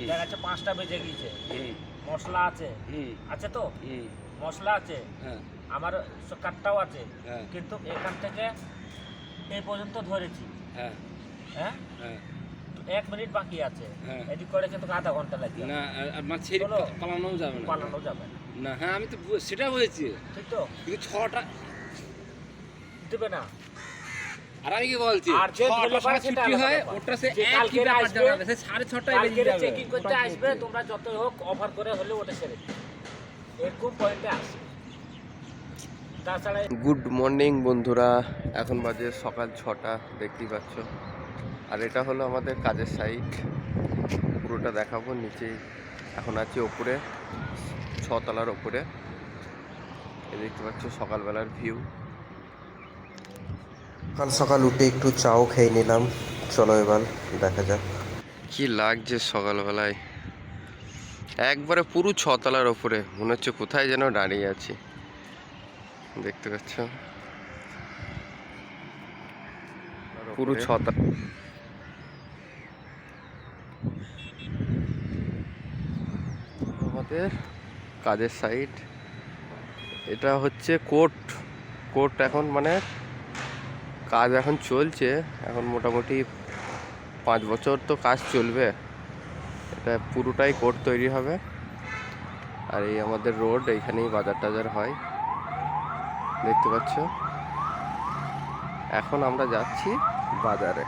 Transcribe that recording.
দেখা যাচ্ছে 5টা বেজে গিয়েছে, মশলা আছে, আছে তো মশলা আছে, আমার কাঠটাও আছে, কিন্তু এখান থেকে এই পর্যন্ত ধরেছি, হ্যাঁ 1 মিনিট বাকি আছে, এদিক করে কিন্তু আধা ঘন্টা লাগবে না। আর মাছ ছেড়ে পালানোও যাবে না, পালানো যাবে না। হ্যাঁ আমি তো সেটা বলেছি, ঠিক তো, কিন্তু 6টা দেবে না। আর আমি কি বলছি, আর যে ধরে পারে সেটা ছুটি হয়, ওটা সে একই ব্যাপার জানাবে, সে 6:30টায় বেরিয়ে যাবে, চেকিং করতে আসবে, তোমরা যতই হোক অফার করে হলে ওটা ছেড়ে দিবে, এরকম পয়েন্টে আসে। তাছাড়া গুড মর্নিং বন্ধুরা, এখন বাজে সকাল 6টা, দেখতেই পাচ্ছ। আর এটা হলো আমাদের কাজের সাইট, পুরোটা দেখাবো। নিচেই এখন আছি ওপরে, 6 তলার ওপরে। এই দেখতে পাচ্ছ সকালবেলার ভিউ। সকাল সকাল উঠে একটু চাও খেয়ে নিলাম, চলো এবার দেখা যাক কি লাগছে সকালবেলায়। একবারে পুরো 6 তলার ওপরে, মনে হচ্ছে কোথায় যেন দাঁড়িয়ে আছি। দেখতে পাচ্ছ পুরো 6 তলা। আমাদের কাজের সাইট, এটা হচ্ছে কোর্ট এখন মানে কাজ এখন চলছে, এখন মোটামুটি 5 বছর তো কাজ চলবে। এটা পুরোটাই কোর্ট তৈরি হবে। আর এই আমাদের রোড, এইখানেই বাজার টাজার হয়, দেখতে পাচ্ছ। এখন আমরা যাচ্ছি বাজারে।